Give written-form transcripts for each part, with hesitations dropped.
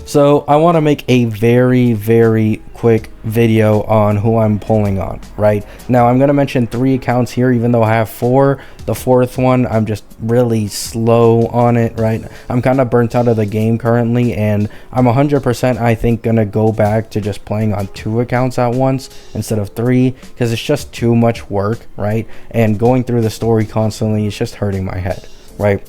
So I want to make a very, very quick video on who I'm pulling on, right? Now I'm going to mention 3 accounts here, even though I have 4. The 4th one, I'm just really slow on it, right? I'm kind of burnt out of the game currently, and I'm 100%, I think, going to go back to just playing on 2 accounts at once instead of 3, because it's just too much work, right? And going through the story constantly is just hurting my head, right?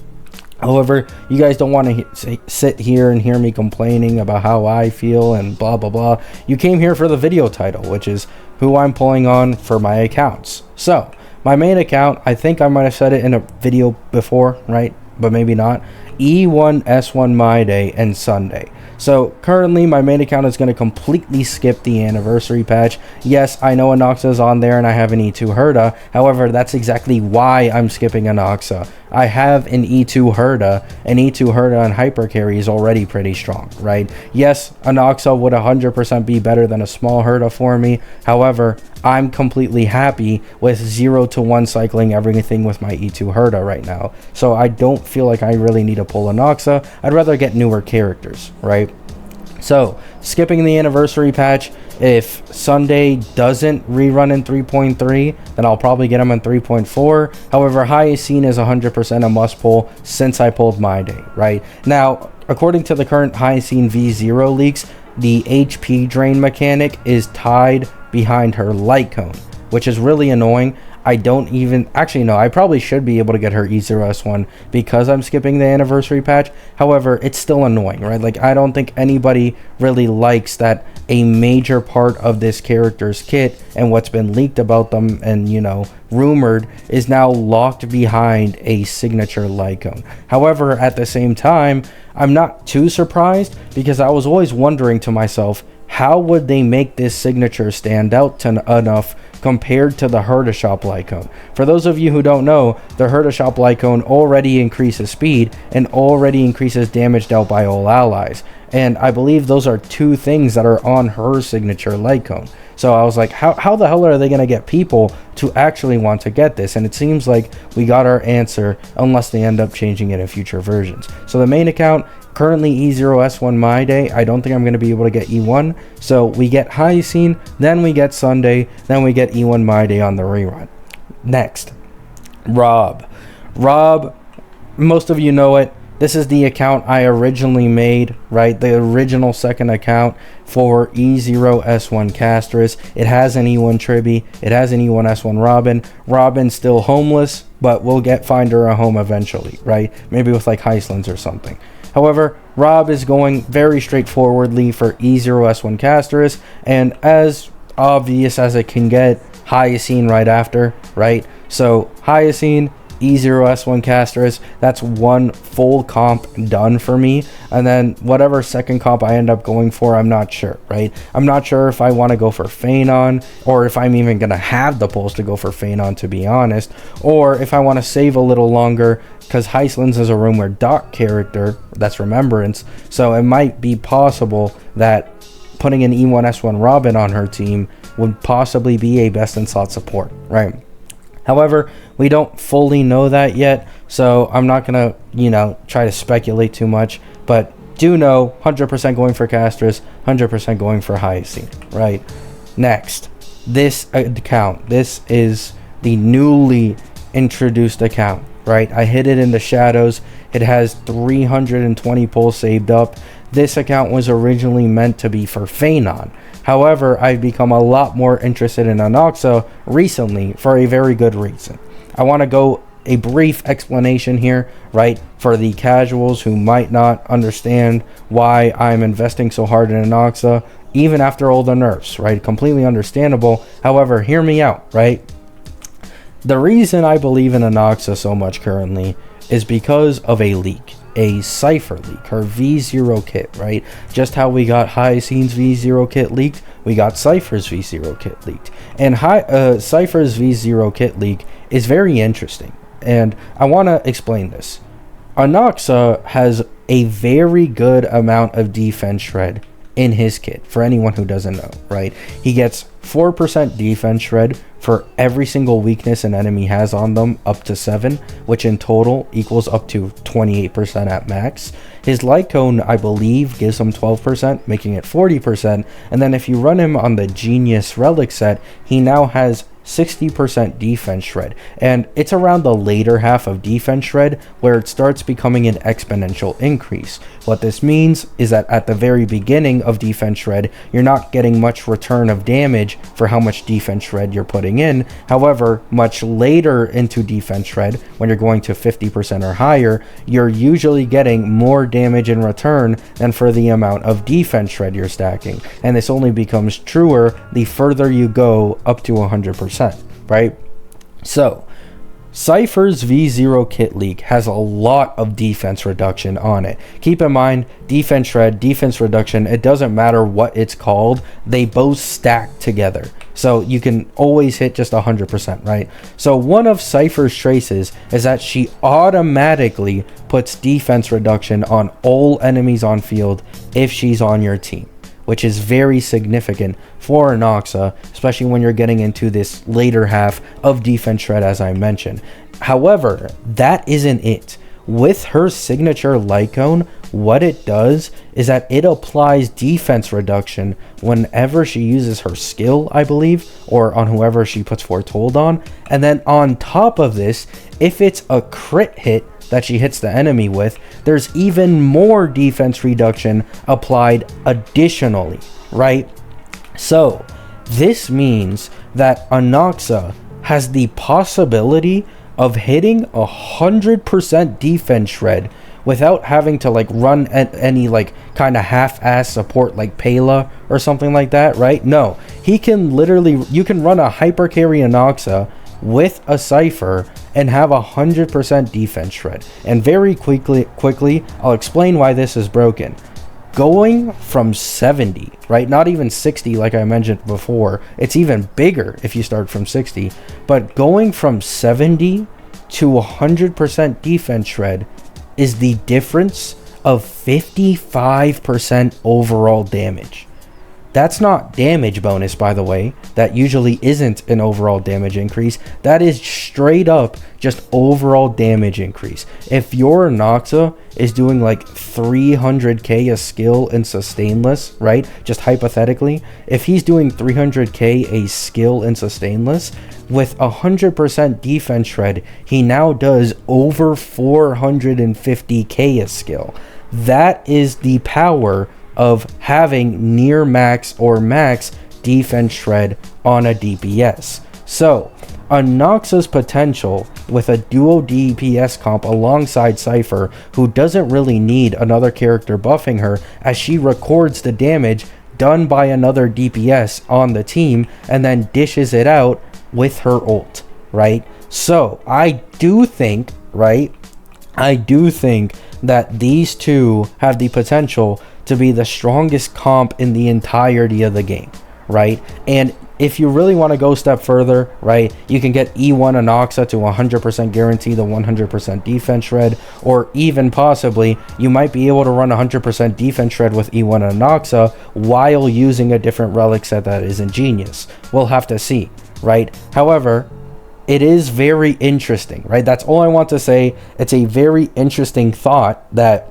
However, you guys don't want to sit here and hear me complaining about how I feel and blah, blah, blah. You came here for the video title, which is who I'm pulling on for my accounts. So, my main account, I think I might have said it in a video before, right? But maybe not. E1, S1, My Day, and Sunday. So currently my main account is going to completely skip the anniversary patch. Yes, I know Anoxa is on there and I have an E2 Herda. However, that's exactly why I'm skipping Anoxa. I have an E2 Herda. An E2 Herda on hyper carry is already pretty strong, right? Yes, Anoxa would 100% be better than a small Herda for me. However, I'm completely happy with 0 to 1 cycling everything with my E2 Herda right now. So I don't feel like I really need to pull Anoxa. I'd rather get newer characters, right? So, skipping the anniversary patch, if Sunday doesn't rerun in 3.3, then I'll probably get him in 3.4. However, Hyacine is 100% a must pull since I pulled My Day, right? Now, according to the current Hyacine V0 leaks, the HP drain mechanic is tied behind her light cone, which is really annoying. I don't even, actually no, I probably should be able to get her E0S1 because I'm skipping the anniversary patch. However, it's still annoying, right? Like, I don't think anybody really likes that a major part of this character's kit and what's been leaked about them and, you know, rumored is now locked behind a signature Lycone. However, at the same time, I'm not too surprised because I was always wondering to myself, how would they make this signature stand out enough compared to the Herda Shop Lycone? For those of you who don't know, the Herda Shop Lycone already increases speed and already increases damage dealt by all allies. And I believe those are 2 things that are on her signature Lycone. So I was like, how the hell are they going to get people to actually want to get this? And it seems like we got our answer unless they end up changing it in future versions. So the main account, currently E0S1 My Day. I don't think I'm going to be able to get E1. So we get Hyacine, then we get Sunday, then we get E1 My Day on the rerun. Next, Rob. Rob, most of you know it. This is the account I originally made, right? The original second account for E0S1 Castris. It has an E1 Tribby. It has an E1S1 Robin. Robin's still homeless, but we'll find her a home eventually, right? Maybe with like Heislands or something. However, Rob is going very straightforwardly for E0S1 Castris, and as obvious as it can get, Hyacine right after, right? So Hyacine, E0S1 Castris, that's 1 full comp done for me, and then whatever second comp I end up going for, I'm not sure, right? I'm not sure if I want to go for Phanon, or if I'm even going to have the pulls to go for Phanon, to be honest, or if I want to save a little longer, because Heislands is a rumored Doc character, that's Remembrance, so it might be possible that putting an E1S1 Robin on her team would possibly be a best in slot support, right? However, we don't fully know that yet, so I'm not going to, try to speculate too much, but do know 100% going for Castris, 100% going for Hyacine, right? Next, this account. This is the newly introduced account, right? I hid it in the shadows. It has 320 pulls saved up. This account was originally meant to be for Phanon. However, I've become a lot more interested in Anoxa recently for a very good reason. I want to go a brief explanation here, right, for the casuals who might not understand why I'm investing so hard in Anoxa, even after all the nerfs, right? Completely understandable. However, hear me out, right? The reason I believe in Anoxa so much currently is because of a leak. A Cipher leak, her V0 kit, right? Just how we got Hyacine's V0 kit leaked, we got Cipher's V0 kit leaked. And Cipher's V0 kit leak is very interesting, and I want to explain this. Anoxa has a very good amount of defense shred in his kit, for anyone who doesn't know, right? He gets 4% defense shred for every single weakness an enemy has on them up to 7, which in total equals up to 28% at max. His light cone, I believe, gives him 12%, making it 40%. And then if you run him on the Genius Relic set, he now has 60% defense shred, and it's around the later half of defense shred where it starts becoming an exponential increase. What this means is that at the very beginning of defense shred, you're not getting much return of damage for how much defense shred you're putting in. However, much later into defense shred, when you're going to 50% or higher, you're usually getting more damage in return than for the amount of defense shred you're stacking, and this only becomes truer the further you go up to 100%. Right? So Cipher's V0 kit leak has a lot of defense reduction on it. Keep in mind, defense shred, defense reduction, it doesn't matter what it's called, they both stack together. So you can always hit just 100%, right? So one of Cipher's traces is that she automatically puts defense reduction on all enemies on field if she's on your team, which is very significant for Anoxa, especially when you're getting into this later half of defense shred, as I mentioned. However, that isn't it. With her signature light cone, what it does is that it applies defense reduction whenever she uses her skill, I believe, or on whoever she puts Foretold on. And then on top of this, if it's a crit hit that she hits the enemy with, there's even more defense reduction applied additionally, right? So this means that Anoxa has the possibility of hitting 100% defense shred without having to like run any like kind of half-ass support like Pela or something like that, right? No, he can literally, you can run a hyper carry Anoxa with a Cipher and have 100% defense shred. And very quickly, I'll explain why this is broken. Going from 70, right? Not even 60 like I mentioned before. It's even bigger if you start from 60. But going from 70 to 100% defense shred is the difference of 55% overall damage. That's not damage bonus, by the way. That usually isn't an overall damage increase. That is straight up just overall damage increase. If your Anoxa is doing like 300k a skill in sustainless, right? Just hypothetically, if he's doing 300k a skill in sustainless, with 100% defense shred, he now does over 450k a skill. That is the power of having near max or max defense shred on a DPS. So Anoxa's potential with a duo DPS comp alongside Cipher, who doesn't really need another character buffing her, as she records the damage done by another DPS on the team and then dishes it out with her ult, right? So I do think that these two have the potential to be the strongest comp in the entirety of the game, right? And if you really want to go a step further, right, you can get E1 Anoxa to 100% guarantee the 100% defense shred, or even possibly you might be able to run 100% defense shred with E1 Anoxa while using a different relic set that isn't Genius. We'll have to see, right? However, it is very interesting, right? That's all I want to say. It's a very interesting thought that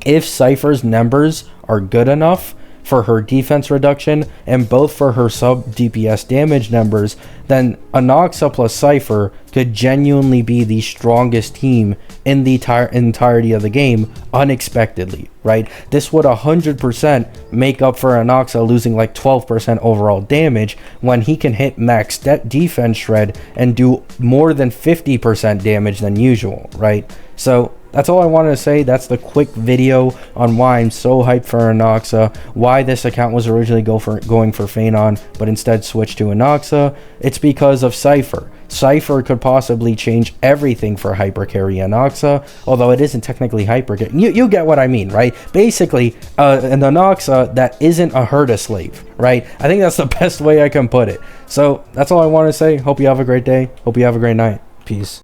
if Cipher's numbers are good enough for her defense reduction and both for her sub DPS damage numbers, then Anoxa plus Cipher could genuinely be the strongest team in the entirety of the game unexpectedly, right? This would 100% make up for Anoxa losing like 12% overall damage when he can hit max defense shred and do more than 50% damage than usual, right? So that's all I wanted to say. That's the quick video on why I'm so hyped for Anoxa, why this account was originally going for Phanon, but instead switched to Anoxa. It's because of Cipher. Cipher could possibly change everything for hyper carry Anoxa, although it isn't technically hyper carry. You get what I mean, right? Basically, an Anoxa that isn't a Herda slave, right? I think that's the best way I can put it. So that's all I want to say. Hope you have a great day. Hope you have a great night. Peace.